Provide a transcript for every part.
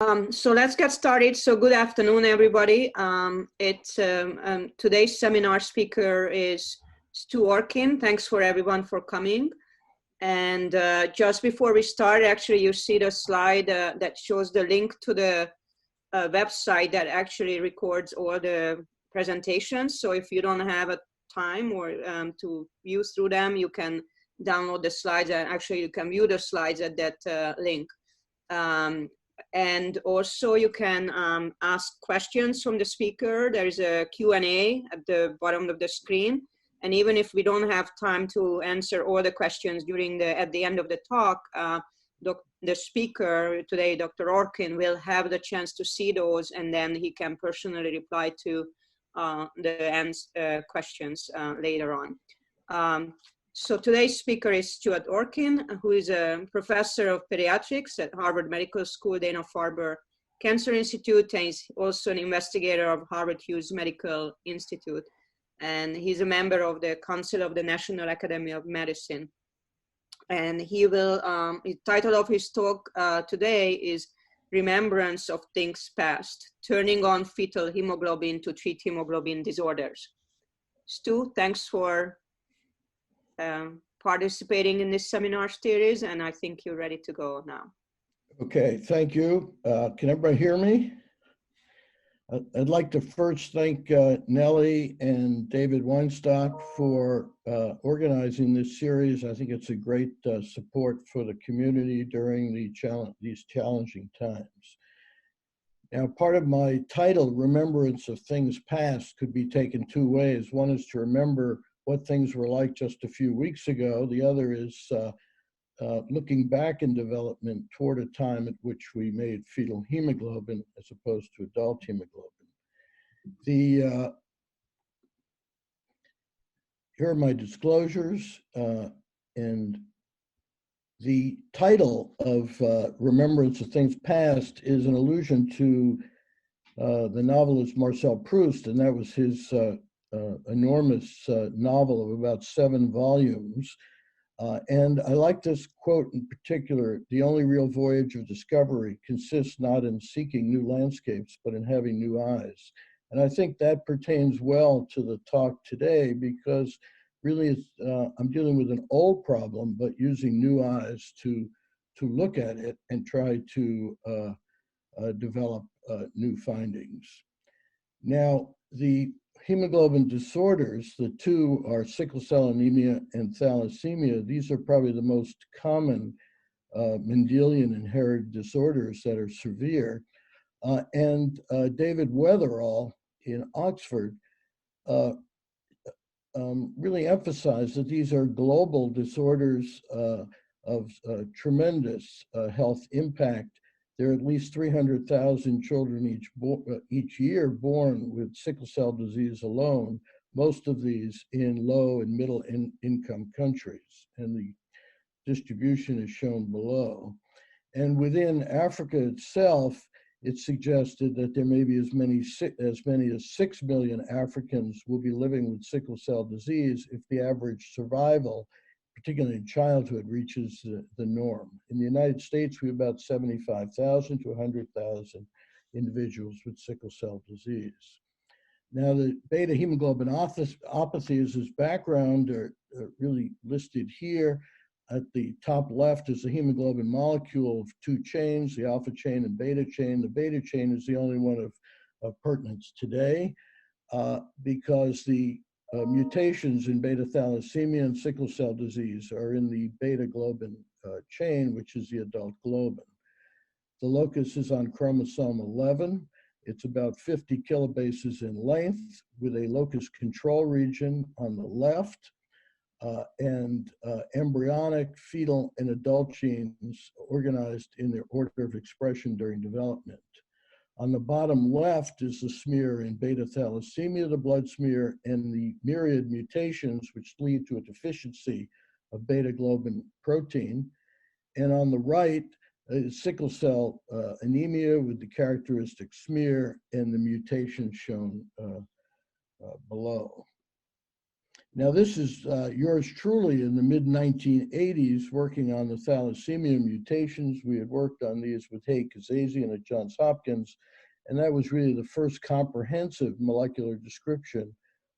So let's get started. So good afternoon, everybody. Today's seminar speaker is Stu Orkin. Thanks for everyone for coming. And just before we start, actually, you see the slide that shows the link to the website that actually records all the presentations. So if you don't have a time or to view through them, you can download the slides, and actually you can view the slides at that link. And also you can ask questions from the speaker. There is a Q&A at the bottom of the screen. And even if we don't have time to answer all the questions at the end of the talk, the speaker today, Dr. Orkin, will have the chance to see those, and then he can personally reply to the questions later on. So today's speaker is Stuart Orkin, who is a professor of pediatrics at Harvard Medical School, Dana-Farber Cancer Institute, and he's also an investigator of Harvard Hughes Medical Institute. And he's a member of the Council of the National Academy of Medicine. And he will, the title of his talk today is Remembrance of Things Past, Turning on Fetal Hemoglobin to Treat Hemoglobin Disorders. Stu, thanks for participating in this seminar series, and I think you're ready to go now. Okay, thank you. Can everybody hear me? I'd like to first thank Nellie and David Weinstock for organizing this series. I think it's a great support for the community during these challenging times. Now, part of my title, Remembrance of Things Past, could be taken two ways. One is to remember what things were like just a few weeks ago. The other is looking back in development toward a time at which we made fetal hemoglobin as opposed to adult hemoglobin. Here are my disclosures, and the title of Remembrance of Things Past is an allusion to the novelist Marcel Proust, and that was his enormous novel of about 7 volumes. And I like this quote in particular: "The only real voyage of discovery consists not in seeking new landscapes, but in having new eyes." And I think that pertains well to the talk today, because really I'm dealing with an old problem, but using new eyes to look at it and try to develop new findings. Now, the hemoglobin disorders, the two are sickle cell anemia and thalassemia. These are probably the most common Mendelian inherited disorders that are severe. And David Weatherall in Oxford really emphasized that these are global disorders of tremendous health impact. There are at least 300,000 children each year born with sickle cell disease alone, most of these in low and middle income countries. And the distribution is shown below. And within Africa itself, it's suggested that there may be as many as 6 million Africans will be living with sickle cell disease if the average survival, particularly in childhood, reaches the norm. In the United States, we have about 75,000 to 100,000 individuals with sickle cell disease. Now, the beta hemoglobinopathies as background are really listed here. At the top left is the hemoglobin molecule of 2 chains, the alpha chain and beta chain. The beta chain is the only one of pertinence today because the mutations in beta thalassemia and sickle cell disease are in the beta globin chain, which is the adult globin. The locus is on chromosome 11. It's about 50 kilobases in length with a locus control region on the left. And embryonic, fetal, and adult genes organized in their order of expression during development. On the bottom left is the smear in beta thalassemia, the blood smear, and the myriad mutations which lead to a deficiency of beta globin protein. And on the right is sickle cell anemia with the characteristic smear and the mutations shown below. Now, this is yours truly in the mid-1980s working on the thalassemia mutations. We had worked on these with Hay Kazazian at Johns Hopkins, and that was really the first comprehensive molecular description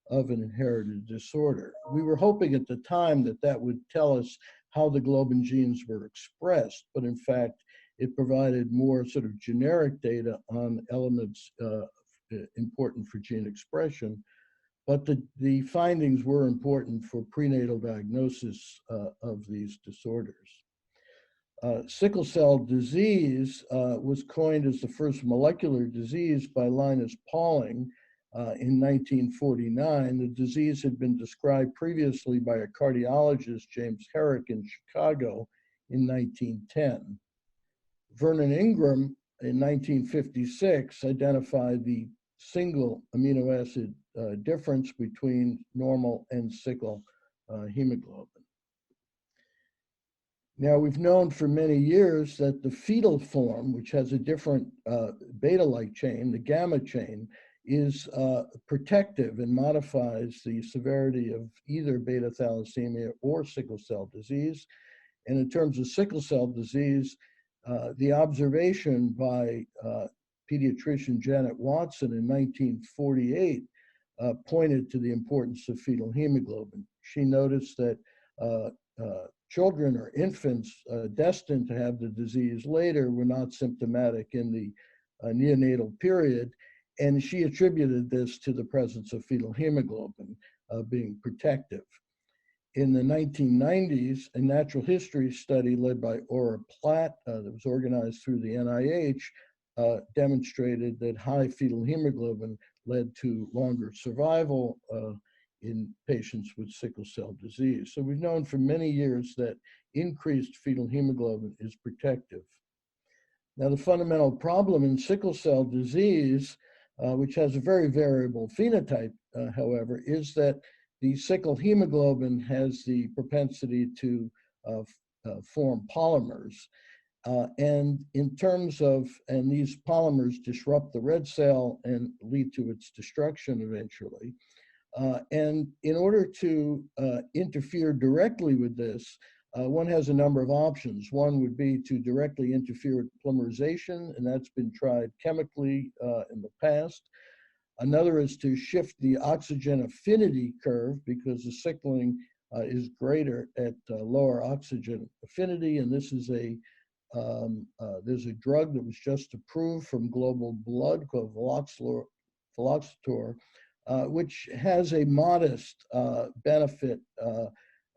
of an inherited disorder. We were hoping at the time that that would tell us how the globin genes were expressed, but in fact, it provided more sort of generic data on elements important for gene expression. But the findings were important for prenatal diagnosis of these disorders. Sickle cell disease was coined as the first molecular disease by Linus Pauling in 1949. The disease had been described previously by a cardiologist, James Herrick, in Chicago in 1910. Vernon Ingram in 1956 identified the single amino acid difference between normal and sickle hemoglobin. Now, we've known for many years that the fetal form, which has a different beta-like chain, the gamma chain, is protective and modifies the severity of either beta thalassemia or sickle cell disease. And in terms of sickle cell disease, the observation by pediatrician Janet Watson in 1948 pointed to the importance of fetal hemoglobin. She noticed that children or infants destined to have the disease later were not symptomatic in the neonatal period, and she attributed this to the presence of fetal hemoglobin being protective. In the 1990s, a natural history study led by Aura Platt that was organized through the NIH demonstrated that high fetal hemoglobin led to longer survival in patients with sickle cell disease. So we've known for many years that increased fetal hemoglobin is protective. Now, the fundamental problem in sickle cell disease, which has a very variable phenotype, however, is that the sickle hemoglobin has the propensity to form polymers. And in terms of, and these polymers disrupt the red cell and lead to its destruction eventually. And in order to interfere directly with this, one has a number of options. One would be to directly interfere with polymerization, and that's been tried chemically in the past. Another is to shift the oxygen affinity curve because the sickling is greater at lower oxygen affinity, and this is there's a drug that was just approved from Global Blood called Valoxator, which has a modest benefit,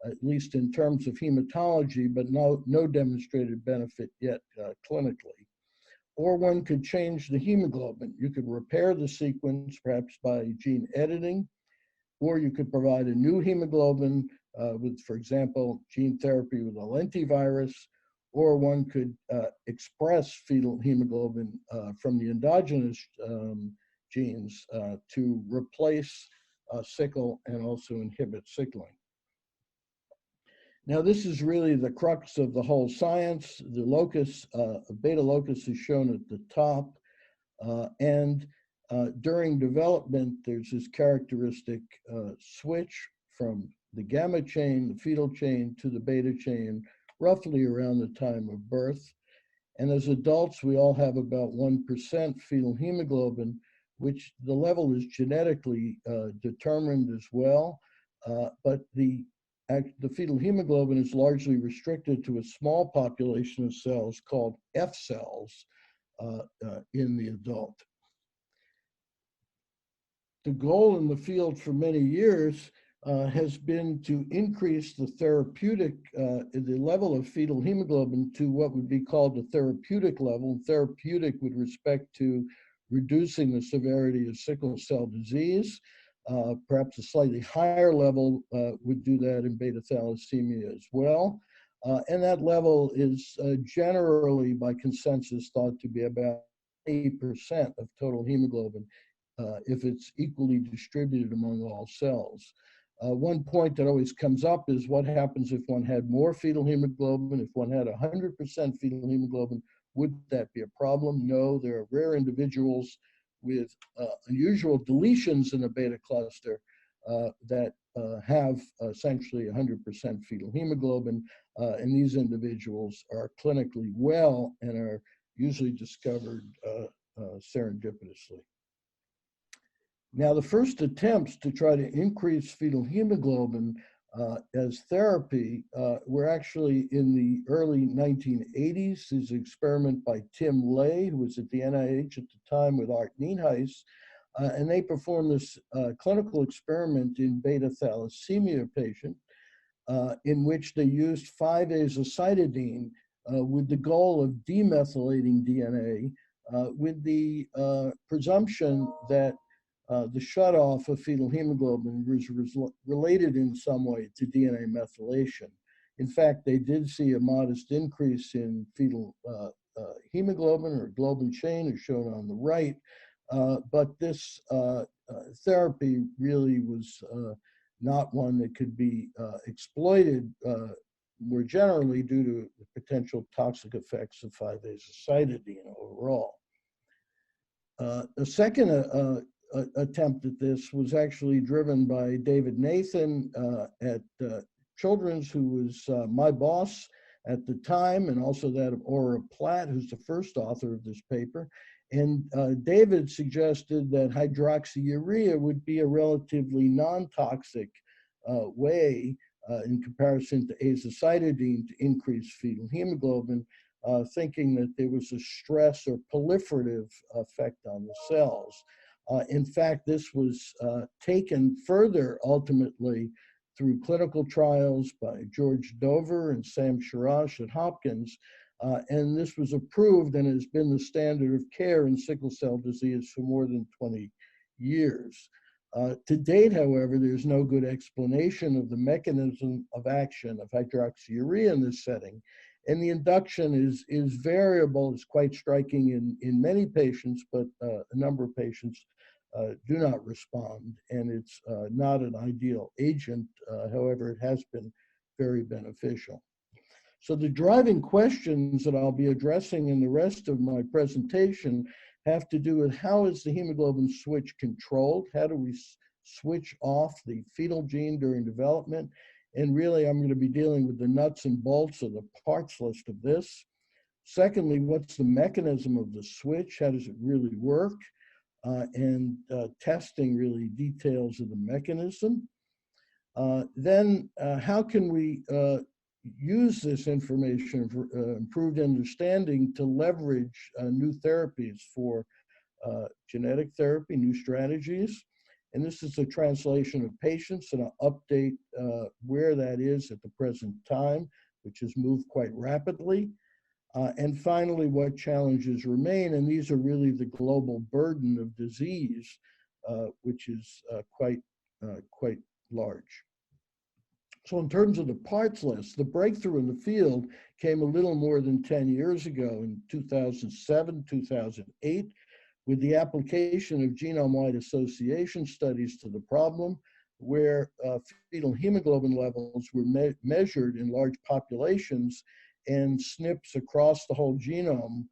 at least in terms of hematology, but no demonstrated benefit yet clinically. Or one could change the hemoglobin. You could repair the sequence, perhaps by gene editing, or you could provide a new hemoglobin with, for example, gene therapy with a lentivirus, or one could express fetal hemoglobin from the endogenous genes to replace sickle and also inhibit sickling. Now, this is really the crux of the whole science. The locus, beta locus is shown at the top. And during development, there's this characteristic switch from the gamma chain, the fetal chain, to the beta chain, roughly around the time of birth. And as adults, we all have about 1% fetal hemoglobin, which the level is genetically determined as well. But the fetal hemoglobin is largely restricted to a small population of cells called F cells in the adult. The goal in the field for many years has been to increase the therapeutic, the level of fetal hemoglobin to what would be called the therapeutic level, therapeutic with respect to reducing the severity of sickle cell disease. Perhaps a slightly higher level would do that in beta thalassemia as well. And that level is generally, by consensus, thought to be about 8% of total hemoglobin if it's equally distributed among all cells. One point that always comes up is what happens if one had more fetal hemoglobin? If one had 100% fetal hemoglobin, would that be a problem? No, there are rare individuals with unusual deletions in the beta cluster that have essentially 100% fetal hemoglobin, and these individuals are clinically well and are usually discovered serendipitously. Now, the first attempts to try to increase fetal hemoglobin as therapy were actually in the early 1980s. There's an experiment by Tim Lay, who was at the NIH at the time with Art Nienhuis, and they performed this clinical experiment in beta thalassemia patient in which they used 5-azacitidine with the goal of demethylating DNA with the presumption that the shutoff of fetal hemoglobin was related in some way to DNA methylation. In fact, they did see a modest increase in fetal hemoglobin or globin chain, as shown on the right, but this therapy really was not one that could be exploited more generally due to the potential toxic effects of 5-azacitidine overall. The second attempt at this was actually driven by David Nathan at Children's, who was my boss at the time, and also that of Aura Platt, who's the first author of this paper. And David suggested that hydroxyurea would be a relatively non-toxic way in comparison to azacitidine to increase fetal hemoglobin, thinking that there was a stress or proliferative effect on the cells. In fact, this was taken further ultimately through clinical trials by George Dover and Sam Sharash at Hopkins, and this was approved and has been the standard of care in sickle cell disease for more than 20 years. To date, however, there's no good explanation of the mechanism of action of hydroxyurea in this setting, and the induction is variable. It's quite striking in many patients, but a number of patients do not respond, and it's not an ideal agent. However, it has been very beneficial. So the driving questions that I'll be addressing in the rest of my presentation have to do with how is the hemoglobin switch controlled? How do we switch off the fetal gene during development? And really, I'm going to be dealing with the nuts and bolts of the parts list of this. Secondly, what's the mechanism of the switch? How does it really work? And testing really details of the mechanism. Then how can we use this information for improved understanding to leverage new therapies for genetic therapy, new strategies. And this is a translation of patients, and I'll update where that is at the present time, which has moved quite rapidly. And finally, what challenges remain, and these are really the global burden of disease, which is quite large. So in terms of the parts list, the breakthrough in the field came a little more than 10 years ago in 2007, 2008, with the application of genome-wide association studies to the problem, where fetal hemoglobin levels were measured in large populations, and SNPs across the whole genome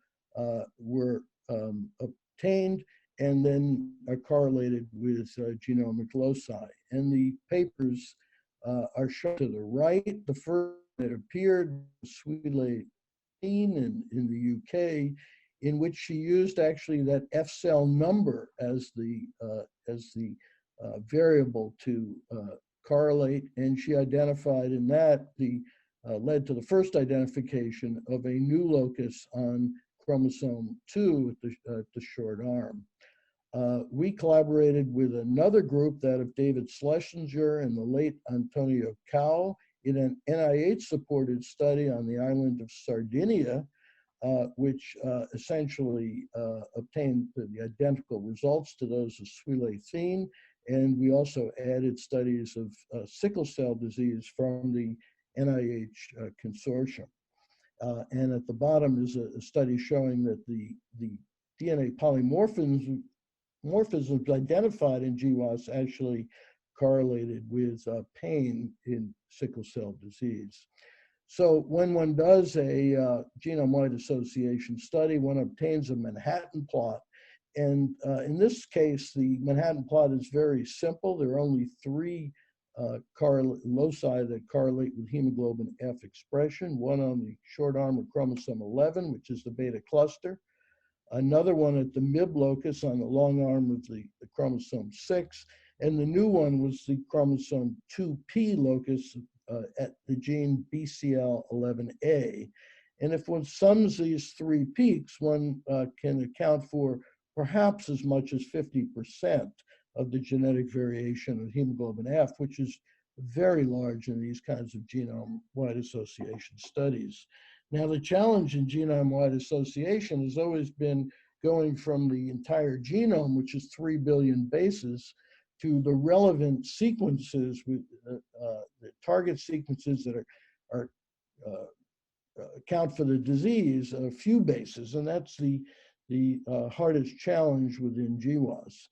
were obtained and then are correlated with genomic loci. And the papers are shown to the right. The first that appeared was Swilei in the UK, in which she used actually that F cell number as the variable to correlate, and she identified in that led to the first identification of a new locus on chromosome 2 at the short arm. We collaborated with another group, that of David Schlesinger and the late Antonio Cao, in an NIH-supported study on the island of Sardinia, which essentially obtained the identical results to those of Swilei. And we also added studies of sickle cell disease from the NIH consortium. And at the bottom is a study showing that the DNA polymorphisms identified in GWAS actually correlated with pain in sickle cell disease. So when one does a genome-wide association study, one obtains a Manhattan plot, In this case, the Manhattan plot is very simple. There are only three loci that correlate with hemoglobin F expression, one on the short arm of chromosome 11, which is the beta cluster, another one at the MIB locus on the long arm of the chromosome 6, and the new one was the chromosome 2p locus at the gene BCL11A. And if one sums these three peaks, one can account for perhaps as much as 50% of the genetic variation of hemoglobin F, which is very large in these kinds of genome-wide association studies. Now, the challenge in genome-wide association has always been going from the entire genome, which is 3 billion bases, to the relevant sequences, with the target sequences that account for the disease, a few bases, and that's the hardest challenge within GWAS.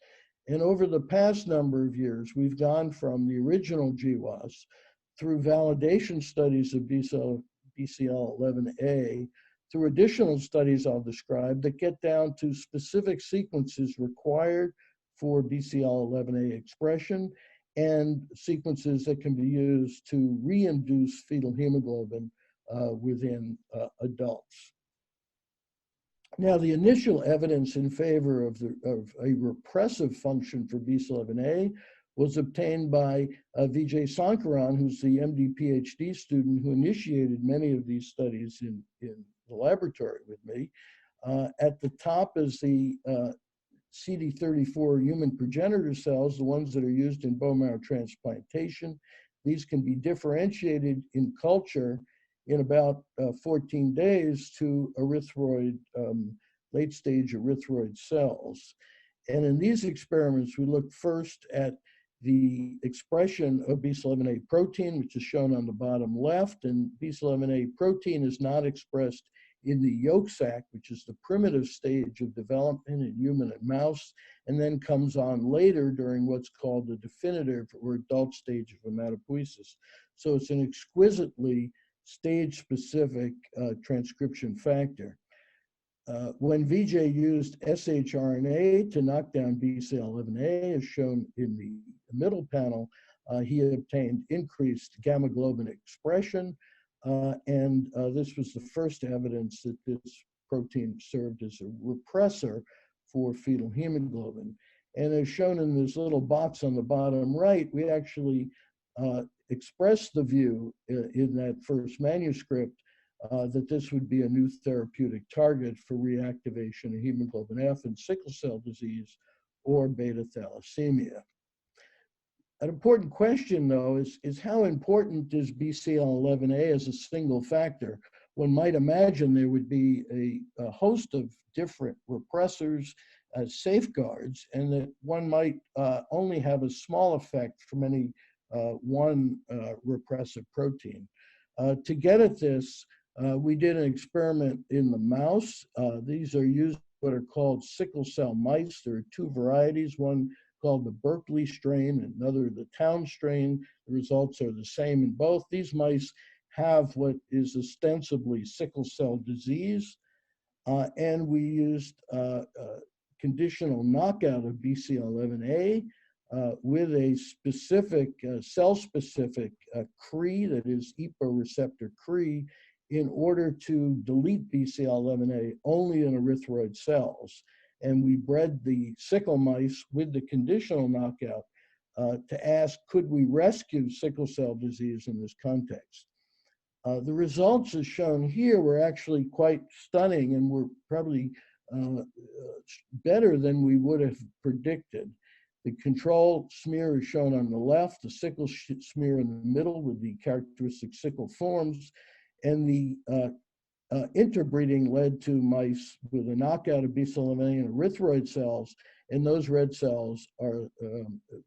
And over the past number of years, we've gone from the original GWAS through validation studies of BCL11A, through additional studies I'll describe that get down to specific sequences required for BCL11A expression and sequences that can be used to reinduce fetal hemoglobin within adults. Now, the initial evidence in favor of a repressive function for BCL11A was obtained by Vijay Sankaran, who's the MD PhD student who initiated many of these studies in the laboratory with me. At the top is the CD34 human progenitor cells, the ones that are used in bone marrow transplantation. These can be differentiated in culture in about 14 days to erythroid, late-stage erythroid cells. And in these experiments, we looked first at the expression of BCL11A protein, which is shown on the bottom left, and BCL11A protein is not expressed in the yolk sac, which is the primitive stage of development in human and mouse, and then comes on later during what's called the definitive or adult stage of hematopoiesis. So it's an exquisitely stage-specific transcription factor. When Vijay used shRNA to knock down BCL11A, as shown in the middle panel, he obtained increased gamma globin expression, and this was the first evidence that this protein served as a repressor for fetal hemoglobin. And as shown in this little box on the bottom right, we actually expressed the view in that first manuscript that this would be a new therapeutic target for reactivation of hemoglobin F in sickle cell disease or beta thalassemia. An important question, though, is how important is BCL11A as a single factor? One might imagine there would be a host of different repressors as safeguards, and that one might only have a small effect from any one repressive protein. To get at this, we did an experiment in the mouse. These are used what are called sickle cell mice. There are two varieties, one called the Berkeley strain and another the Town strain. The results are the same in both. These mice have what is ostensibly sickle cell disease, and we used conditional knockout of BCL11A with a specific, cell-specific CRE, that is EPO receptor CRE, in order to delete BCL11A only in erythroid cells. And we bred the sickle mice with the conditional knockout to ask, could we rescue sickle cell disease in this context? The results as shown here were actually quite stunning and were probably better than we would have predicted. The control smear is shown on the left, the sickle smear in the middle with the characteristic sickle forms, and the interbreeding led to mice with a knockout of BCL11A in erythroid cells, and those red cells are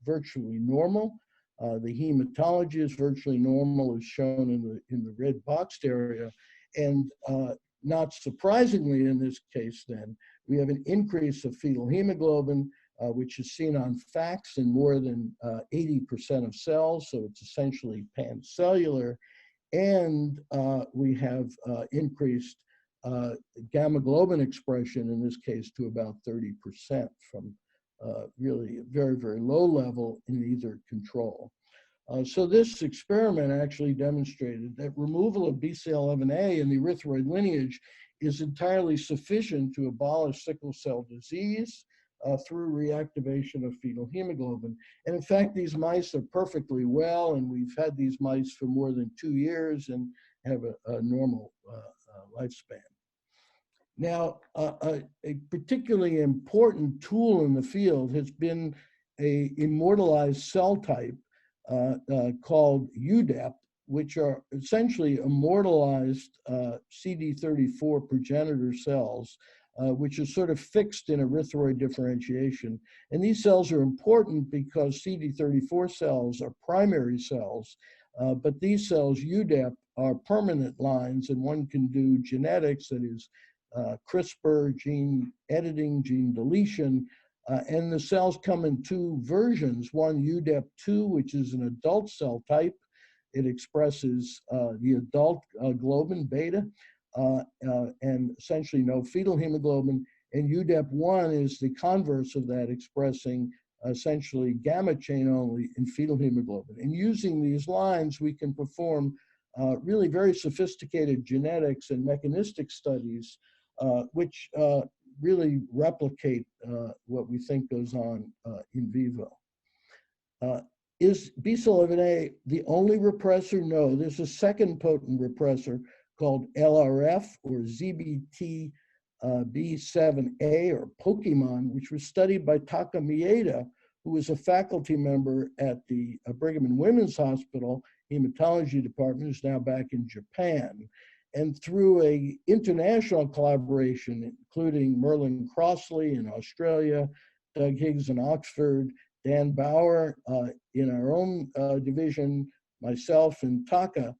virtually normal. The hematology is virtually normal, as shown in the red boxed area, and not surprisingly in this case then, we have an increase of fetal hemoglobin, which is seen on FACS in more than 80% of cells, so it's essentially pancellular, and we have increased gamma globin expression, in this case, to about 30% from really a very, very low level in either control. So this experiment actually demonstrated that removal of BCL11A in the erythroid lineage is entirely sufficient to abolish sickle cell disease through reactivation of fetal hemoglobin. And in fact, these mice are perfectly well, and we've had these mice for more than 2 years and have a normal lifespan. Now, a particularly important tool in the field has been a immortalized cell type called UDEP, which are essentially immortalized CD34 progenitor cells, which are sort of fixed in erythroid differentiation. And these cells are important because CD34 cells are primary cells, but these cells, UDEP, are permanent lines, and one can do genetics, that is CRISPR, gene editing, gene deletion, and the cells come in 2 versions. One, UDEP2, which is an adult cell type. It expresses the adult globin beta and essentially no fetal hemoglobin. And UDEP1 is the converse of that, expressing essentially gamma chain only in fetal hemoglobin. And using these lines, we can perform really very sophisticated genetics and mechanistic studies, which really replicate what we think goes on in vivo. Is BCL11A the only repressor? No, there's a second potent repressor called LRF or ZBTB7A or Pokemon, which was studied by Taka Mieda, who was a faculty member at the Brigham and Women's Hospital hematology department, who's now back in Japan. And through a international collaboration, including Merlin Crossley in Australia, Doug Higgs in Oxford, Dan Bauer in our own division, myself and Taka,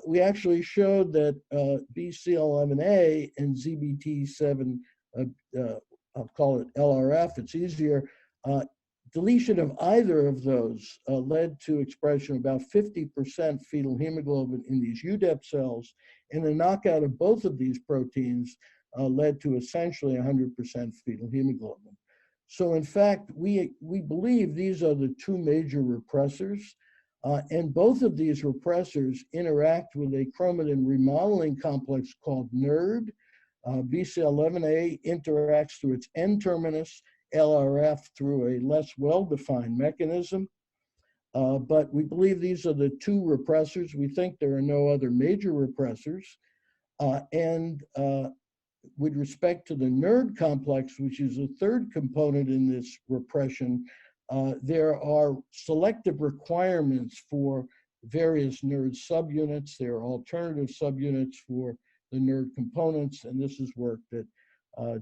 we actually showed that BCL11A and ZBT7, I'll call it LRF, it's easier, deletion of either of those led to expression of about 50% fetal hemoglobin in these UDEP cells, and the knockout of both of these proteins led to essentially 100% fetal hemoglobin. So in fact, we believe these are the 2 major repressors, and both of these repressors interact with a chromatin remodeling complex called NERD. BCL11A interacts through its N-terminus, LRF through a less well-defined mechanism. But we believe these are the 2 repressors. We think there are no other major repressors. With respect to the NERD complex, which is a third component in this repression, there are selective requirements for various NERD subunits. There are alternative subunits for the NERD components, and this is work that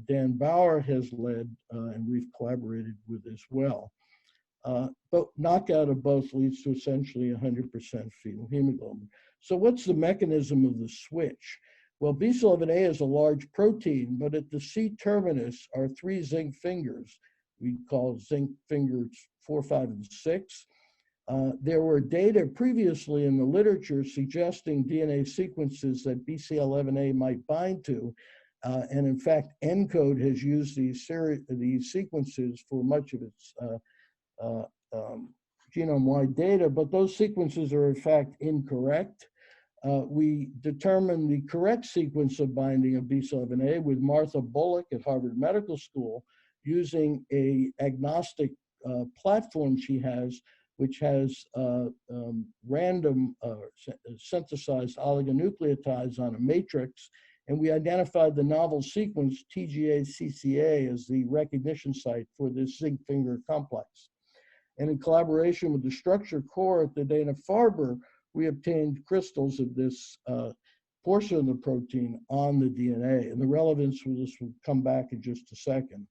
Dan Bauer has led and we've collaborated with as well. But knockout of both leads to essentially 100% fetal hemoglobin. So what's the mechanism of the switch? Well, BCL11A is a large protein, but at the C-terminus are 3 zinc fingers. We call zinc fingers 4, 5, and 6. There were data previously in the literature suggesting DNA sequences that BCL11A might bind to. And in fact, ENCODE has used these sequences for much of its genome-wide data, but those sequences are in fact incorrect. We determined the correct sequence of binding of BCL11A with Martha Bullock at Harvard Medical School using a agnostic platform she has, which has random synthesized oligonucleotides on a matrix. And we identified the novel sequence TGA-CCA as the recognition site for this zinc finger complex. And in collaboration with the structure core at the Dana-Farber, we obtained crystals of this portion of the protein on the DNA. And the relevance for this will come back in just a second.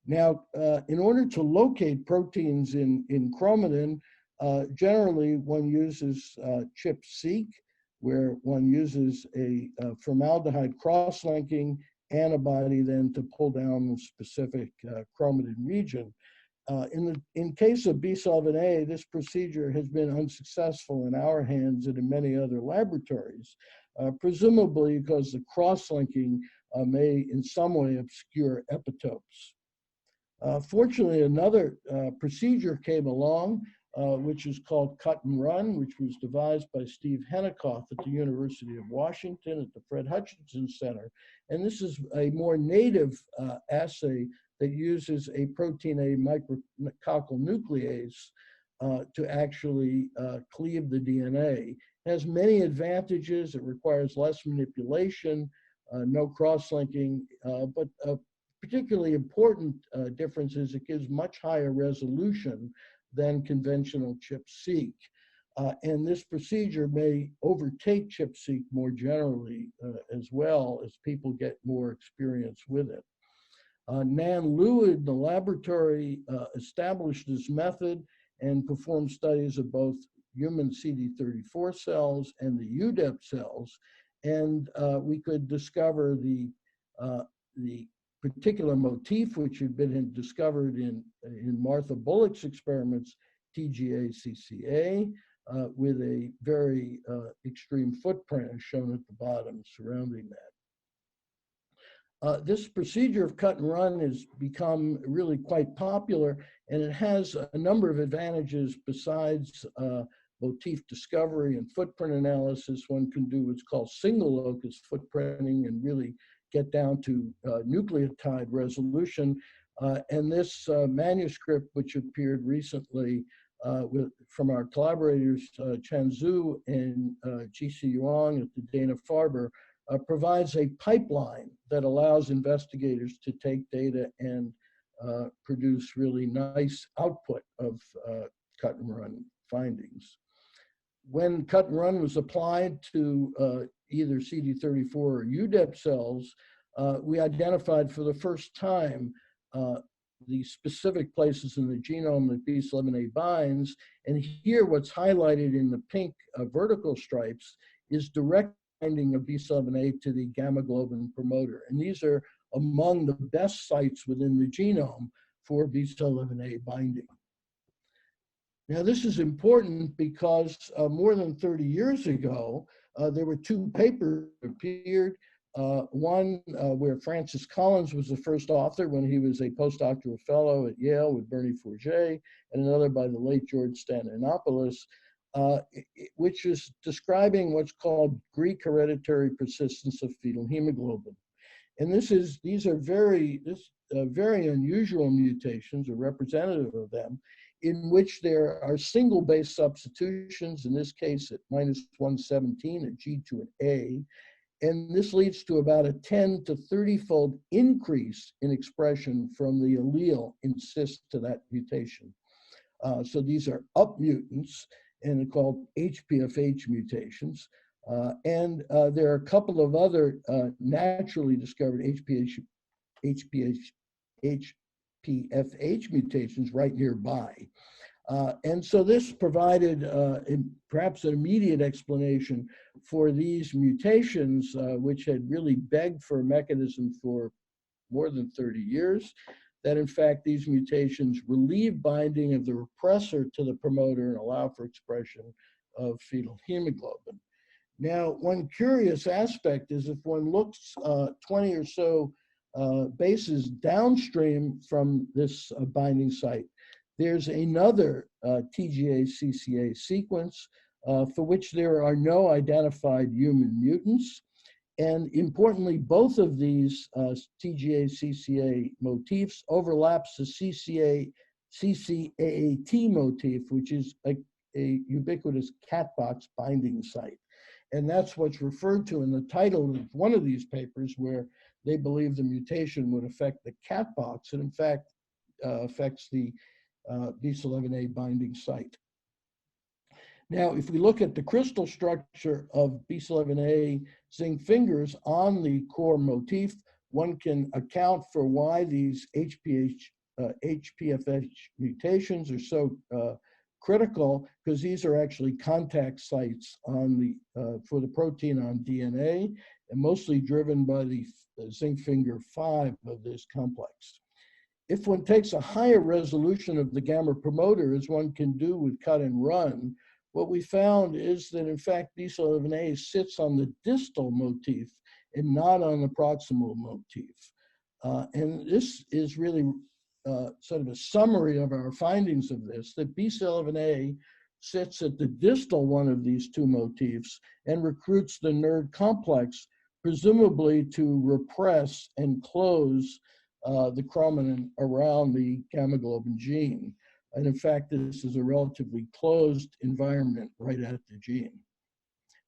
Now, in order to locate proteins in chromatin, generally one uses ChIP-seq, where one uses a formaldehyde cross-linking antibody then to pull down the specific chromatin region. In case of BCL11A, this procedure has been unsuccessful in our hands and in many other laboratories. presumably because the cross-linking may in some way obscure epitopes. Fortunately, another procedure came along, which is called cut and run, which was devised by Steve Henikoff at the University of Washington at the Fred Hutchinson Center. And this is a more native assay that uses a protein A micrococcal nuclease to actually cleave the DNA. It has many advantages. It requires less manipulation, no cross-linking, but a particularly important difference is it gives much higher resolution than conventional ChIP-seq. And this procedure may overtake ChIP-seq more generally as well as people get more experience with it. Nan Liu in the laboratory established this method and performed studies of both human CD34 cells and the UDEP cells. And we could discover the particular motif which had been discovered in Martha Bullock's experiments, TGA-CCA, with a very extreme footprint as shown at the bottom surrounding that. This procedure of cut and run has become really quite popular, and it has a number of advantages besides motif discovery and footprint analysis. One can do what's called single locus footprinting and really get down to nucleotide resolution. And this manuscript, which appeared recently from our collaborators, Chen Zhu and Ji-Si Yuan at the Dana-Farber, provides a pipeline that allows investigators to take data and produce really nice output of cut and run findings. When cut and run was applied to either CD34 or UDEP cells, we identified for the first time the specific places in the genome that B7A binds. And here what's highlighted in the pink vertical stripes is direct binding of B7A to the gamma globin promoter. And these are among the best sites within the genome for B7A binding. Now, this is important because more than 30 years ago, there were two papers that appeared. One where Francis Collins was the first author when he was a postdoctoral fellow at Yale with Bernie Forget, and another by the late George Stantonopoulos, which is describing what's called Greek hereditary persistence of fetal hemoglobin. And these are very unusual mutations, or representative of them, in which there are single base substitutions, in this case at -117 at G to an A, and this leads to about a 10 to 30-fold increase in expression from the allele in cis to that mutation. So these are up mutants, and they're called HPFH mutations. And there are a couple of other naturally discovered HPFH mutations right nearby. And so this provided perhaps an immediate explanation for these mutations, which had really begged for a mechanism for more than 30 years, that in fact these mutations relieve binding of the repressor to the promoter and allow for expression of fetal hemoglobin. Now, one curious aspect is if one looks 20 or so bases downstream from this binding site, there's another TGA-CCA sequence for which there are no identified human mutants. And importantly, both of these TGA-CCA motifs overlaps the CCAAT motif, which is a ubiquitous cat box binding site. And that's what's referred to in the title of one of these papers, where they believe the mutation would affect the cat box, and in fact affects the B11A binding site. Now, if we look at the crystal structure of B11A zinc fingers on the core motif, one can account for why these HPFH mutations are so critical, because these are actually contact sites on the for the protein on DNA, and mostly driven by the zinc finger 5 of this complex. If one takes a higher resolution of the gamma promoter, as one can do with cut and run, what we found is that in fact BCL11A sits on the distal motif and not on the proximal motif. And this is really sort of a summary of our findings of this, that BCL11A sits at the distal one of these two motifs and recruits the NERD complex, presumably to repress and close the chromatin around the gamma globin gene. And in fact, this is a relatively closed environment right at the gene.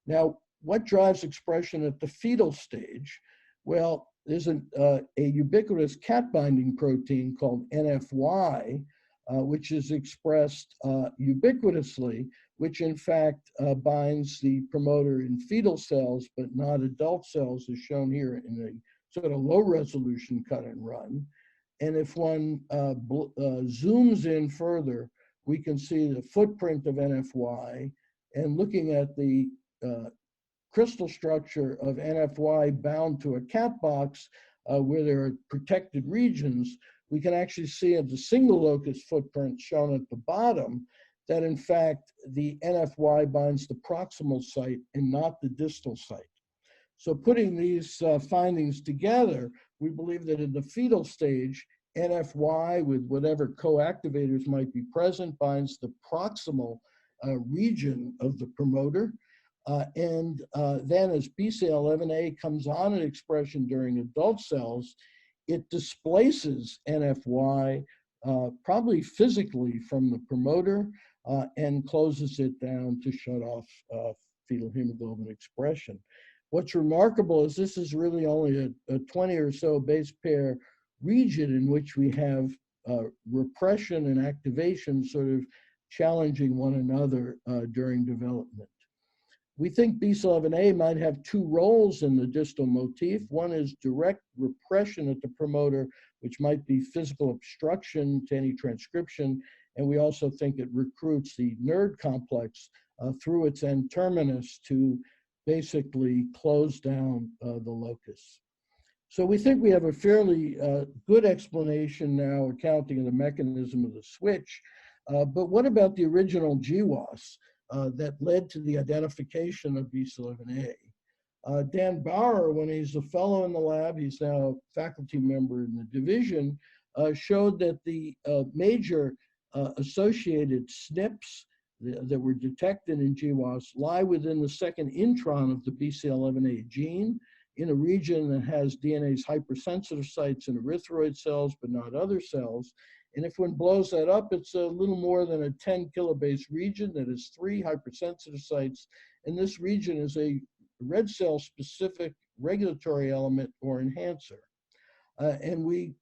Now, what drives expression at the fetal stage? Well, there's a ubiquitous cat-binding protein called NFY, which is expressed ubiquitously, which in fact binds the promoter in fetal cells, but not adult cells, as shown here in a sort of low-resolution cut and run. And if one zooms in further, we can see the footprint of NFY, and looking at the crystal structure of NFY bound to a cat box where there are protected regions, we can actually see at the single locus footprint shown at the bottom that in fact the NFY binds the proximal site and not the distal site. So putting these findings together, we believe that in the fetal stage, NFY with whatever co-activators might be present binds the proximal region of the promoter. And then as BCL11A comes on in expression during adult cells, it displaces NFY probably physically from the promoter and closes it down to shut off fetal hemoglobin expression. What's remarkable is this is really only a 20 or so base pair region in which we have repression and activation sort of challenging one another during development. We think BCL11A might have two roles in the distal motif. One is direct repression at the promoter, which might be physical obstruction to any transcription. And we also think it recruits the NERD complex through its N-terminus to basically close down the locus. So we think we have a fairly good explanation now accounting the mechanism of the switch. But what about the original GWAS? That led to the identification of BCL11A. Dan Bauer, when he's a fellow in the lab, he's now a faculty member in the division, showed that the major associated SNPs that were detected in GWAS lie within the second intron of the BCL11A gene in a region that has DNA's hypersensitive sites in erythroid cells, but not other cells. And if one blows that up, it's a little more than a 10 kilobase region that has 3 hypersensitive sites. And this region is a red cell specific regulatory element or enhancer. And we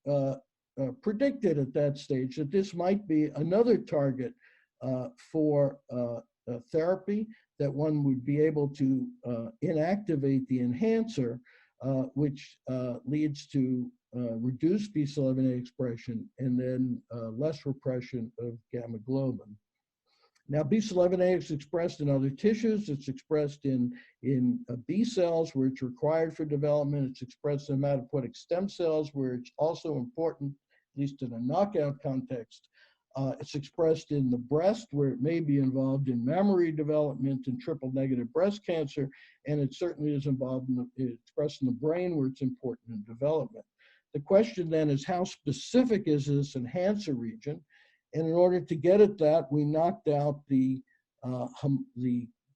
predicted at that stage that this might be another target for therapy, that one would be able to inactivate the enhancer, which leads to reduced BCL11A expression and then less repression of gamma globin. Now, BCL11A is expressed in other tissues. It's expressed in B cells where it's required for development. It's expressed in hematopoietic stem cells where it's also important, at least in a knockout context. It's expressed in the breast where it may be involved in mammary development and triple-negative breast cancer, and it certainly is involved expressed in the brain where it's important in development. The question then is, how specific is this enhancer region? And in order to get at that, we knocked out the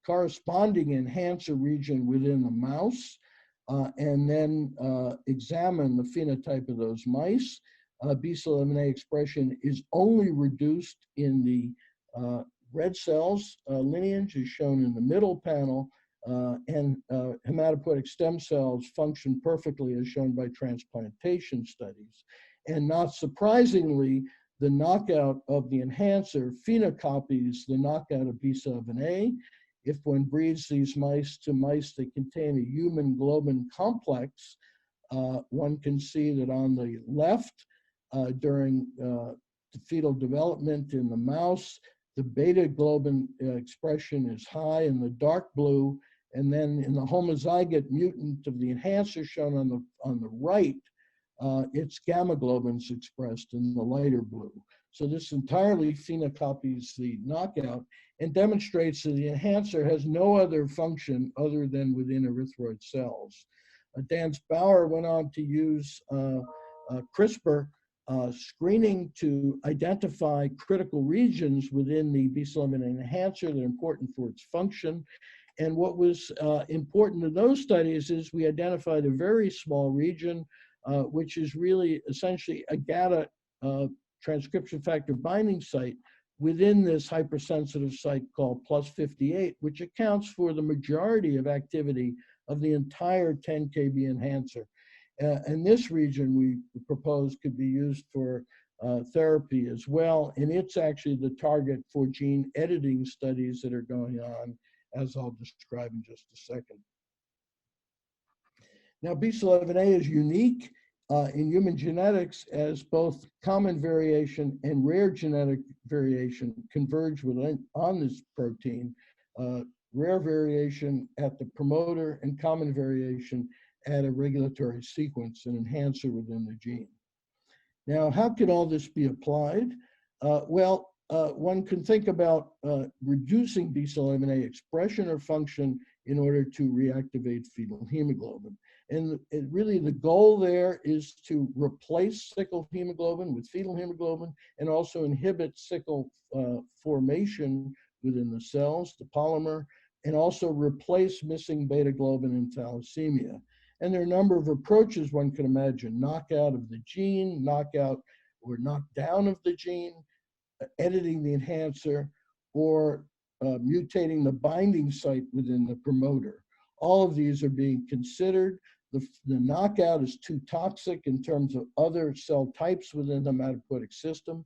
corresponding enhancer region within the mouse and then examined the phenotype of those mice. BCL11A expression is only reduced in the red cells lineage, as shown in the middle panel, and hematopoietic stem cells function perfectly, as shown by transplantation studies. And not surprisingly, the knockout of the enhancer phenocopies the knockout of BCL11A. If one breeds these mice to mice that contain a human globin complex, one can see that on the left, during the fetal development in the mouse, the beta globin expression is high in the dark blue, and then in the homozygote mutant of the enhancer shown on the right, it's gamma globins expressed in the lighter blue. So this entirely phenocopies the knockout and demonstrates that the enhancer has no other function other than within erythroid cells. Dan Bauer went on to use CRISPR screening to identify critical regions within the BCL11A enhancer that are important for its function. And what was important in those studies is we identified a very small region, which is really essentially a GATA transcription factor binding site within this hypersensitive site called +58, which accounts for the majority of activity of the entire 10 kb enhancer. And this region we propose could be used for therapy as well. And it's actually the target for gene editing studies that are going on, as I'll describe in just a second. Now, BCL11A is unique in human genetics as both common variation and rare genetic variation converge on this protein. Rare variation at the promoter and common variation at a regulatory sequence, an enhancer within the gene. Now, how can all this be applied? One can think about reducing BCL11A expression or function in order to reactivate fetal hemoglobin. And really the goal there is to replace sickle hemoglobin with fetal hemoglobin and also inhibit sickle formation within the cells, the polymer, and also replace missing beta globin in thalassemia. And there are a number of approaches one can imagine: knockout of the gene, knockout or knockdown of the gene, editing the enhancer, or mutating the binding site within the promoter. All of these are being considered. The knockout is too toxic in terms of other cell types within the hematopoietic system.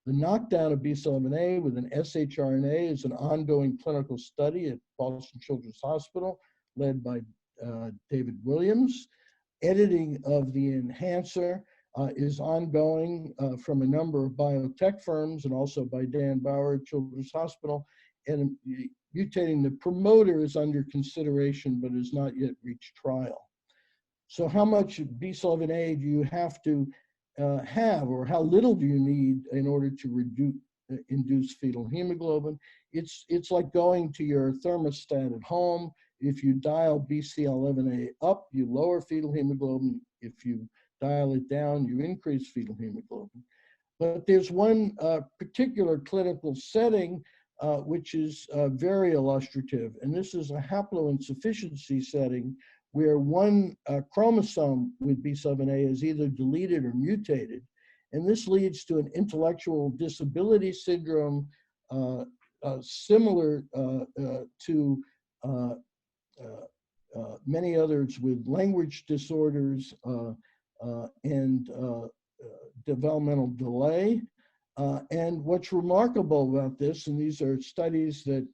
The knockdown of BCL11A with an shRNA is an ongoing clinical study at Boston Children's Hospital, led by David Williams. Editing of the enhancer is ongoing from a number of biotech firms and also by Dan Bauer at Children's Hospital. And mutating the promoter is under consideration, but has not yet reached trial. So how much BCL11A do you have to have, or how little do you need in order to induce fetal hemoglobin? It's like going to your thermostat at home. If you dial BCL11A up, you lower fetal hemoglobin. If you dial it down, you increase fetal hemoglobin. But there's one particular clinical setting which is very illustrative, and this is a haploinsufficiency setting where one chromosome with BCL11A is either deleted or mutated. And this leads to an intellectual disability syndrome similar to many others with language disorders and developmental delay. And what's remarkable about this, and these are studies that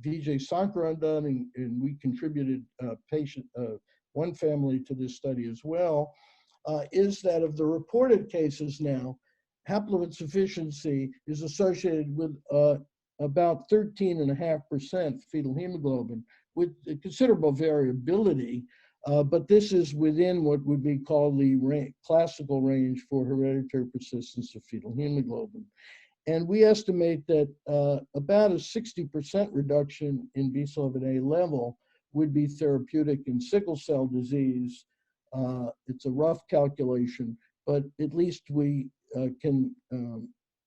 Vijay Sankaran done, and we contributed one family to this study as well, is that of the reported cases now, haploinsufficiency is associated with about 13.5% fetal hemoglobin with considerable variability. But this is within what would be called the classical range for hereditary persistence of fetal hemoglobin. And we estimate that about a 60% reduction in BCL11A level would be therapeutic in sickle cell disease. It's a rough calculation, but at least we can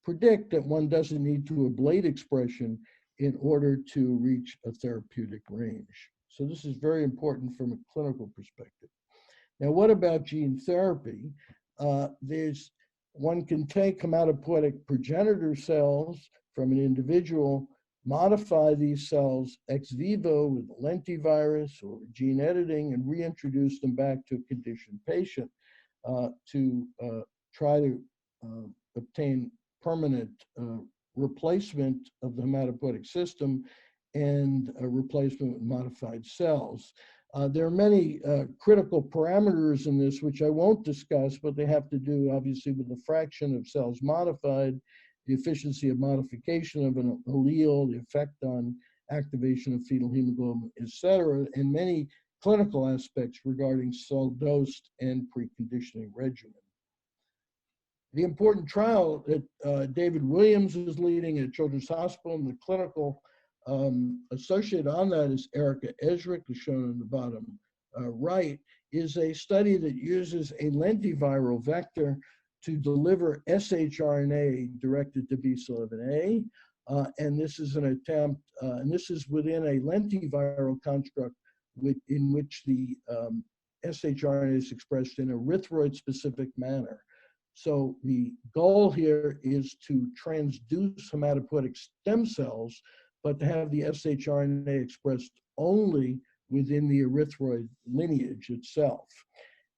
predict that one doesn't need to ablate expression in order to reach a therapeutic range. So this is very important from a clinical perspective. Now, what about gene therapy? One can take hematopoietic progenitor cells from an individual, modify these cells ex vivo with lentivirus or gene editing, and reintroduce them back to a conditioned patient to try to obtain permanent replacement of the hematopoietic system and a replacement with modified cells. There are many critical parameters in this, which I won't discuss, but they have to do obviously with the fraction of cells modified, the efficiency of modification of an allele, the effect on activation of fetal hemoglobin, et cetera, and many clinical aspects regarding cell dose and preconditioning regimen. The important trial that David Williams is leading at Children's Hospital, and the clinical associate on that is Erica Esrick, who's shown in the bottom right, is a study that uses a lentiviral vector to deliver shRNA directed to BCL11A. And this is an attempt, and this is within a lentiviral construct in which the shRNA is expressed in a erythroid-specific manner. So the goal here is to transduce hematopoietic stem cells, but to have the shRNA expressed only within the erythroid lineage itself.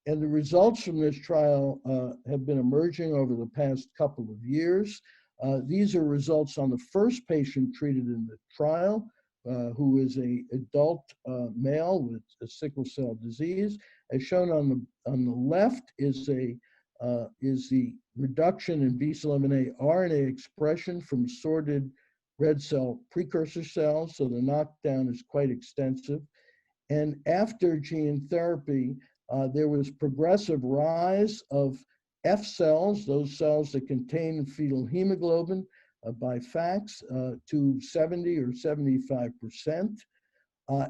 And the results from this trial have been emerging over the past couple of years. These are results on the first patient treated in the trial, who is an adult male with a sickle cell disease. As shown on the left is the reduction in BCL11A RNA expression from sorted red cell precursor cells, so the knockdown is quite extensive. And after gene therapy, there was progressive rise of F cells, those cells that contain fetal hemoglobin, by FACS to 70 or 75%.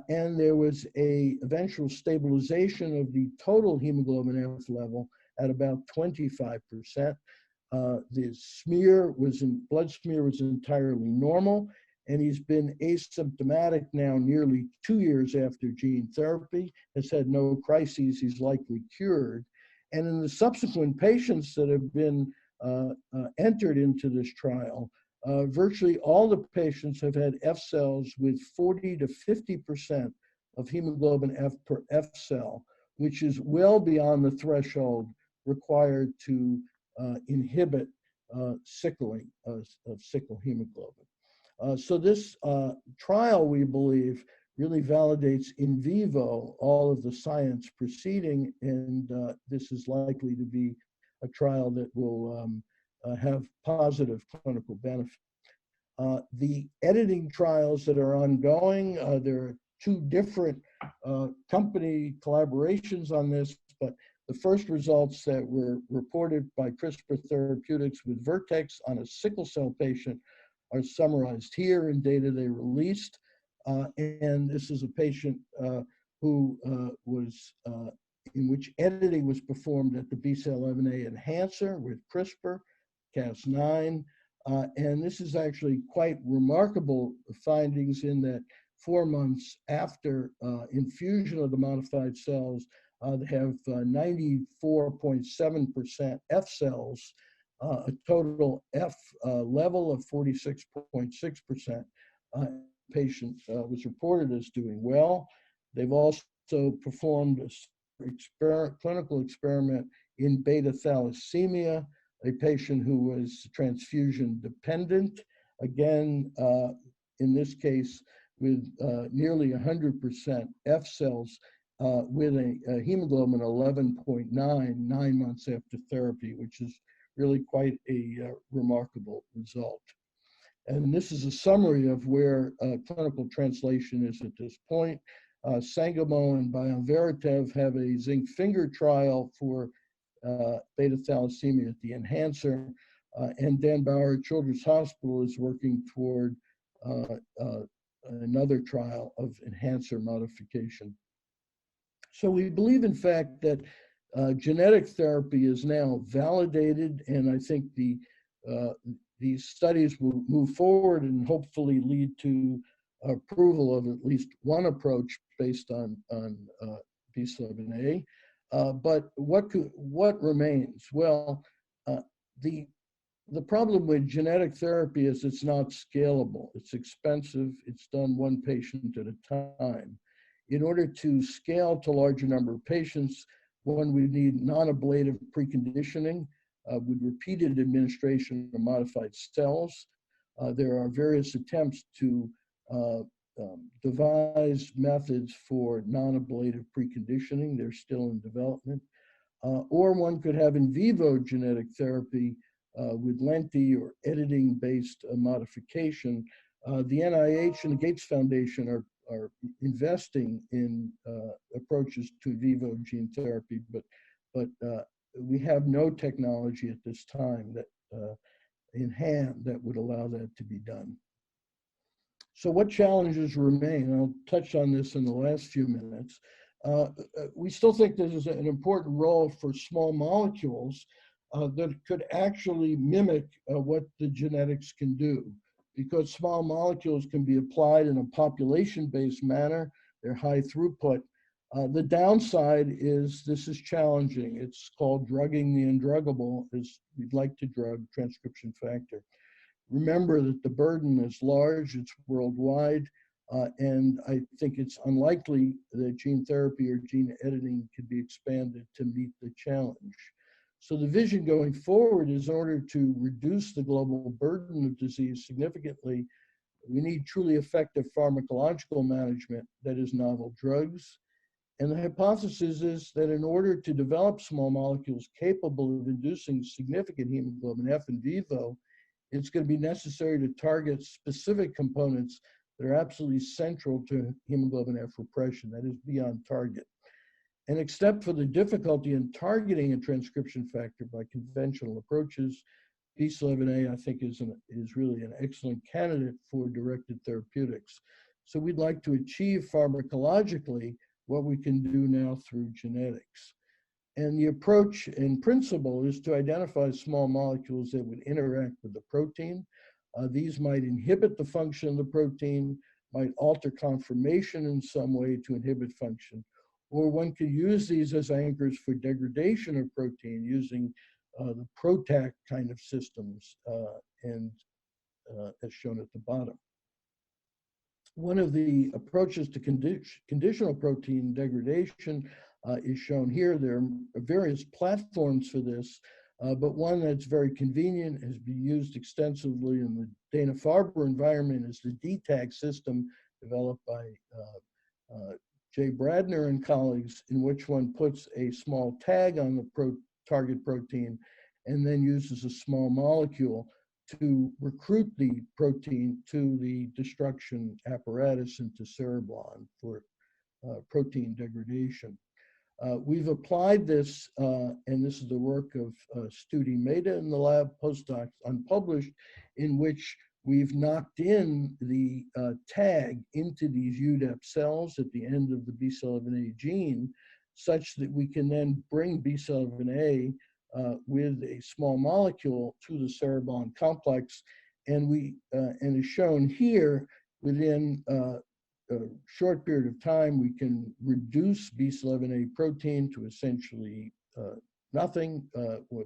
And there was an eventual stabilization of the total hemoglobin F level at about 25%. The blood smear was entirely normal, and he's been asymptomatic now nearly 2 years after gene therapy, has had no crises, he's likely cured. And in the subsequent patients that have been entered into this trial, virtually all the patients have had F cells with 40 to 50% of hemoglobin F per F cell, which is well beyond the threshold required to inhibit sickling of sickle hemoglobin. So this trial, we believe, really validates in vivo all of the science preceding, and this is likely to be a trial that will have positive clinical benefit. The editing trials that are ongoing, there are 2 different company collaborations on this, but the first results that were reported by CRISPR Therapeutics with Vertex on a sickle cell patient are summarized here in data they released. And this is a patient who was, in which editing was performed at the BCL11A enhancer with CRISPR, Cas9. And this is actually quite remarkable findings in that 4 months after infusion of the modified cells, they have 94.7% F cells, a total F level of 46.6%. Patient was reported as doing well. They've also performed a clinical experiment in beta thalassemia, a patient who was transfusion dependent. Again, in this case, with nearly 100% F cells with a hemoglobin 11.9 9 months after therapy, which is really quite a remarkable result. And this is a summary of where clinical translation is at this point. Sangamo and BioVeritev have a zinc finger trial for beta thalassemia at the enhancer, and Dan Bauer at Children's Hospital is working toward another trial of enhancer modification. So we believe, in fact, that genetic therapy is now validated, and I think these studies will move forward and hopefully lead to approval of at least one approach based on BCL11A. But what remains? Well, the problem with genetic therapy is it's not scalable. It's expensive. It's done one patient at a time. In order to scale to a larger number of patients, one would need non-ablative preconditioning with repeated administration of modified cells. There are various attempts to devise methods for non-ablative preconditioning. They're still in development. Or one could have in vivo genetic therapy with lenti or editing-based modification. The NIH and the Gates Foundation are investing in approaches to in vivo gene therapy, but we have no technology at this time that in hand that would allow that to be done. So what challenges remain? I'll touch on this in the last few minutes. We still think there's an important role for small molecules that could actually mimic what the genetics can do, because small molecules can be applied in a population-based manner. They're high throughput. The downside is this is challenging. It's called drugging the undruggable, as we'd like to drug transcription factor. Remember that the burden is large, it's worldwide, and I think it's unlikely that gene therapy or gene editing can be expanded to meet the challenge. So the vision going forward is in order to reduce the global burden of disease significantly, we need truly effective pharmacological management, that is novel drugs. And the hypothesis is that in order to develop small molecules capable of inducing significant hemoglobin F in vivo, it's going to be necessary to target specific components that are absolutely central to hemoglobin F repression, that is beyond target. And except for the difficulty in targeting a transcription factor by conventional approaches, BCL11A, I think, is really an excellent candidate for directed therapeutics. So we'd like to achieve pharmacologically what we can do now through genetics. And the approach in principle is to identify small molecules that would interact with the protein. These might inhibit the function of the protein, might alter conformation in some way to inhibit function, or one could use these as anchors for degradation of protein using the PROTAC kind of systems, as shown at the bottom. One of the approaches to conditional protein degradation is shown here. There are various platforms for this, but one that's very convenient, has been used extensively in the Dana-Farber environment, is the DTAG system developed by Jay Bradner and colleagues, in which one puts a small tag on the target protein and then uses a small molecule to recruit the protein to the destruction apparatus into cereblon for protein degradation. We've applied this, and this is the work of Studi Mehta in the lab, postdocs, unpublished, in which we've knocked in the tag into these UDEP cells at the end of the BCL11A gene, such that we can then bring BCL11A with a small molecule to the cereblon complex, and as shown here, within a short period of time, we can reduce BCL11A protein to essentially nothing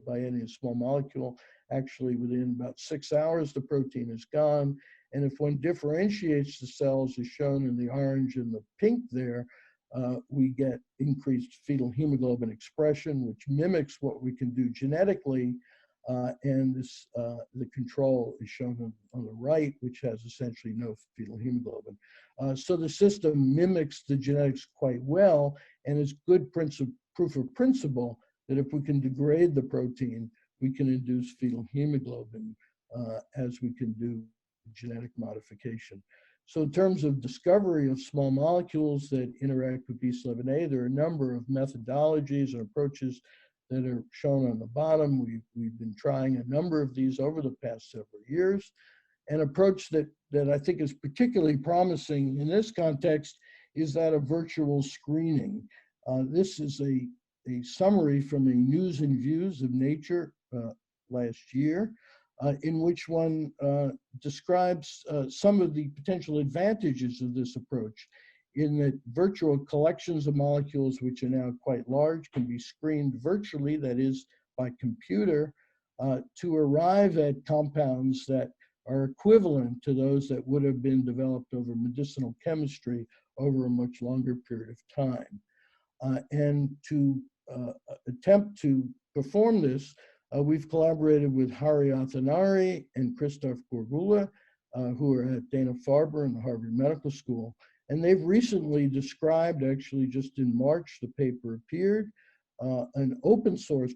by adding a small molecule. Actually, within about 6 hours, the protein is gone. And if one differentiates the cells, as shown in the orange and the pink there, we get increased fetal hemoglobin expression, which mimics what we can do genetically. And this, the control is shown on the right, which has essentially no fetal hemoglobin. So the system mimics the genetics quite well, and is good proof of principle that if we can degrade the protein, we can induce fetal hemoglobin as we can do genetic modification. So in terms of discovery of small molecules that interact with BCL11A, there are a number of methodologies and approaches that are shown on the bottom. We've been trying a number of these over the past several years. An approach that I think is particularly promising in this context is that of virtual screening. This is a summary from a News and Views of Nature last year, in which one describes some of the potential advantages of this approach, in that virtual collections of molecules, which are now quite large, can be screened virtually, that is, by computer, to arrive at compounds that are equivalent to those that would have been developed over medicinal chemistry over a much longer period of time. And to attempt to perform this, we've collaborated with Hari Athanari and Christoph Gorgula, who are at Dana-Farber and the Harvard Medical School. And they've recently described, actually just in March, the paper appeared, an open source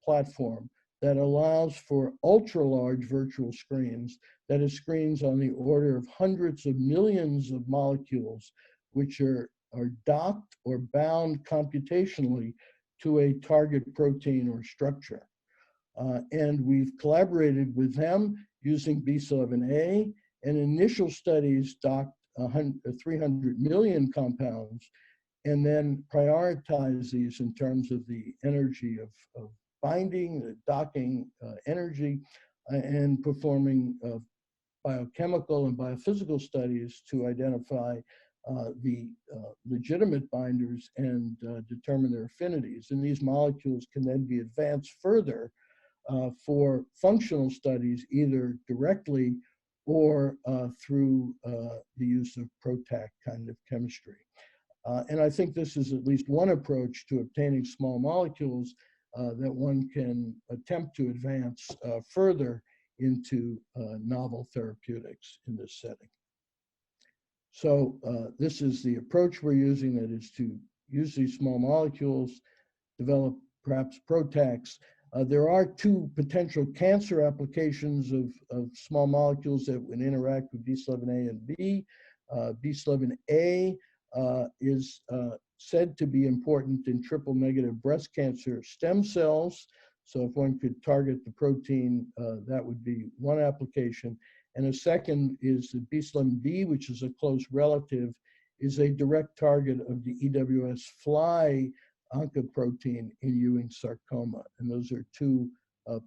platform that allows for ultra-large virtual screens, that is, screens on the order of hundreds of millions of molecules, which are docked or bound computationally to a target protein or structure. And we've collaborated with them using BCL11A, and initial studies docked 300 million compounds, and then prioritize these in terms of the energy of binding, the docking energy, and performing biochemical and biophysical studies to identify the legitimate binders and determine their affinities. And these molecules can then be advanced further for functional studies, either directly or through the use of PROTAC kind of chemistry. And I think this is at least one approach to obtaining small molecules that one can attempt to advance further into novel therapeutics in this setting. So this is the approach we're using, that is to use these small molecules, develop perhaps PROTACs. There are two potential cancer applications of small molecules that would interact with BCL11A and B. BCL11A is said to be important in triple-negative breast cancer stem cells. So if one could target the protein, that would be one application. And a second is the BCL11B, which is a close relative, is a direct target of the EWS fly oncoprotein in Ewing sarcoma. And those are two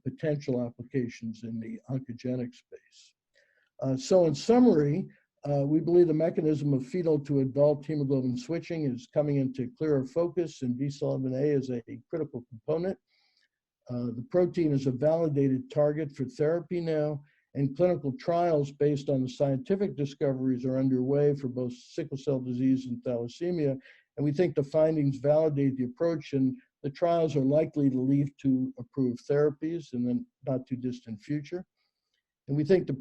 potential applications in the oncogenic space. So in summary, we believe the mechanism of fetal to adult hemoglobin switching is coming into clearer focus, and BCL11A is a critical component. The protein is a validated target for therapy now, and clinical trials based on the scientific discoveries are underway for both sickle cell disease and thalassemia. And we think the findings validate the approach, and the trials are likely to lead to approved therapies in the not too distant future. And we think the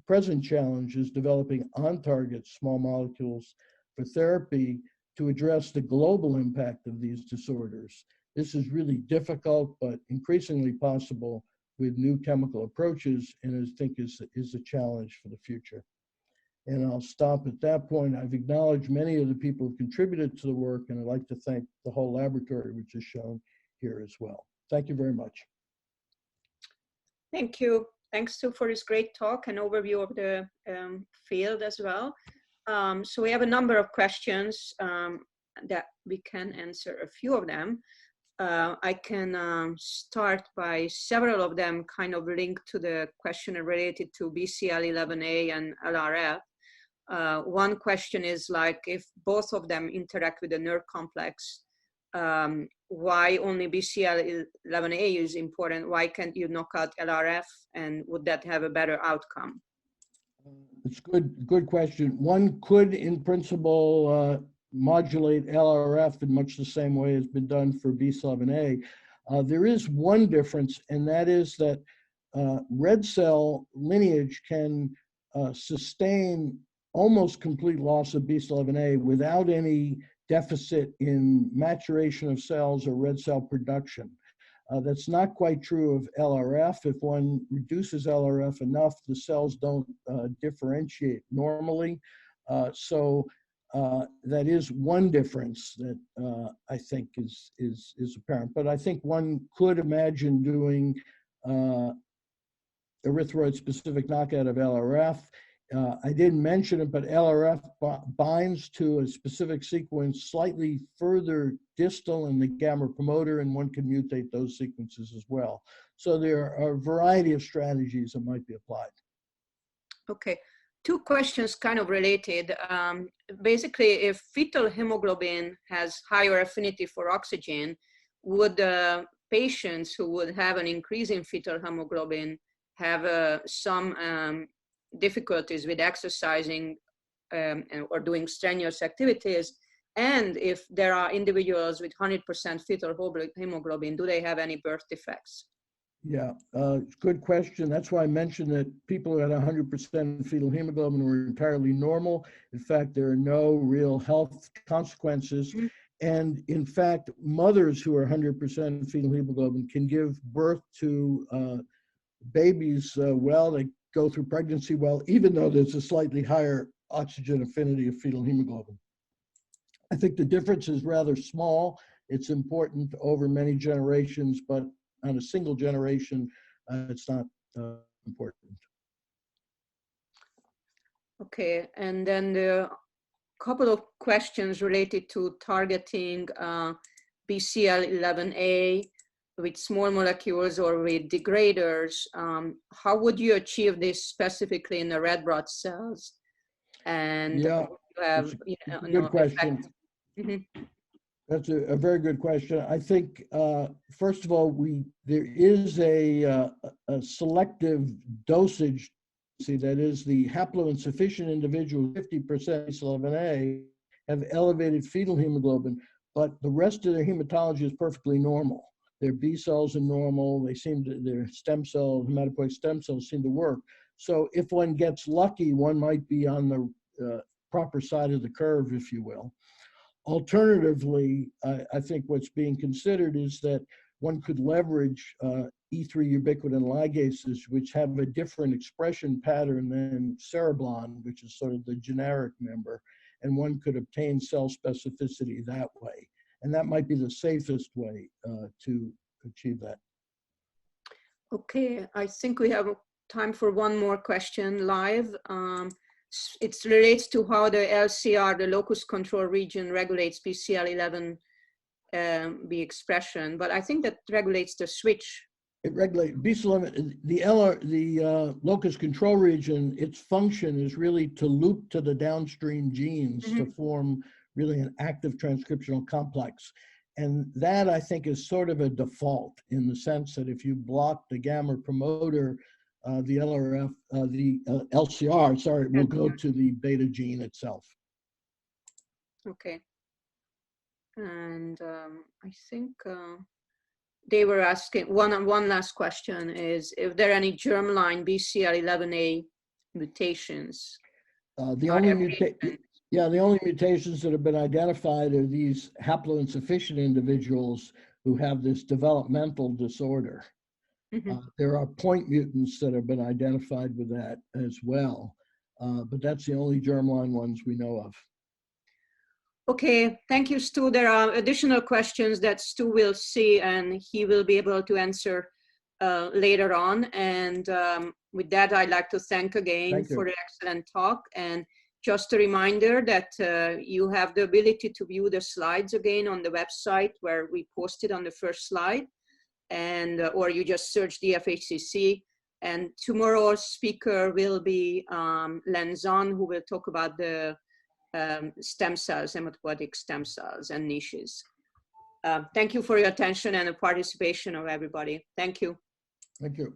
present challenge is developing on-target small molecules for therapy to address the global impact of these disorders. This is really difficult, but increasingly possible with new chemical approaches, and I think is a challenge for the future. And I'll stop at that point. I've acknowledged many of the people who contributed to the work, and I'd like to thank the whole laboratory, which is shown here as well. Thank you very much. Thank you. Thanks, Stu, for this great talk and overview of the field as well. So we have a number of questions that we can answer, a few of them. I can start by several of them kind of linked to the question related to BCL11A and LRF. One question is like, if both of them interact with the nerve complex, why only BCL11A is important? Why can't you knock out LRF, and would that have a better outcome? It's good question. One could, in principle, modulate LRF in much the same way as been done for BCL11A. There is one difference, and that is that red cell lineage can sustain almost complete loss of BCL11A without any deficit in maturation of cells or red cell production. That's not quite true of LRF. If one reduces LRF enough, the cells don't differentiate normally. So that is one difference that I think is apparent. But I think one could imagine doing erythroid-specific knockout of LRF. I didn't mention it, but LRF binds to a specific sequence slightly further distal in the gamma promoter, and one can mutate those sequences as well. So there are a variety of strategies that might be applied. Okay, two questions kind of related. Basically, if fetal hemoglobin has higher affinity for oxygen, would patients who would have an increase in fetal hemoglobin have some difficulties with exercising or doing strenuous activities? And if there are individuals with 100% fetal hemoglobin, do they have any birth defects? Yeah, good question. That's why I mentioned that people at 100% fetal hemoglobin were entirely normal. In fact, there are no real health consequences. Mm-hmm. And in fact, mothers who are 100% fetal hemoglobin can give birth to babies well. They go through pregnancy well, even though there's a slightly higher oxygen affinity of fetal hemoglobin. I think the difference is rather small, it's important over many generations, but on a single generation, it's not important. Okay, and then the couple of questions related to targeting BCL11A with small molecules or with degraders. How would you achieve this specifically in the red blood cells? And yeah, you have good question. Mm-hmm. That's a very good question. I think, first of all, there is a selective dosage. See, that is the haploinsufficient individuals, 50% BCL11A, have elevated fetal hemoglobin, but the rest of their hematology is perfectly normal. Their B cells are normal. They seem to, their stem cells, hematopoietic stem cells seem to work. So if one gets lucky, one might be on the proper side of the curve, if you will. Alternatively, I think what's being considered is that one could leverage E3 ubiquitin ligases, which have a different expression pattern than cereblon, which is sort of the generic member, and one could obtain cell specificity that way. And that might be the safest way to achieve that. Okay, I think we have time for one more question live. It relates to how the LCR, the locus control region, regulates BCL11B expression, but I think that regulates the switch. It regulates BCL11, the locus control region, its function is really to loop to the downstream genes to form really an active transcriptional complex. And that, I think, is sort of a default in the sense that if you block the gamma promoter, the LCR, sorry, will go to the beta gene itself. Okay. And I think they were asking, one last question is, if there are any germline BCL11A mutations? The only mutations that have been identified are these haploinsufficient individuals who have this developmental disorder. There are point mutants that have been identified with that as well, but that's the only germline ones we know of. Okay, thank you, Stu. There are additional questions that Stu will see and he will be able to answer later on. And with that, I'd like to thank again for the excellent talk. And just a reminder that you have the ability to view the slides again on the website where we posted on the first slide, and or you just search DFHCC. And tomorrow's speaker will be Len Zahn, who will talk about the stem cells, hematopoietic stem cells and niches. Thank you for your attention and the participation of everybody. Thank you. Thank you.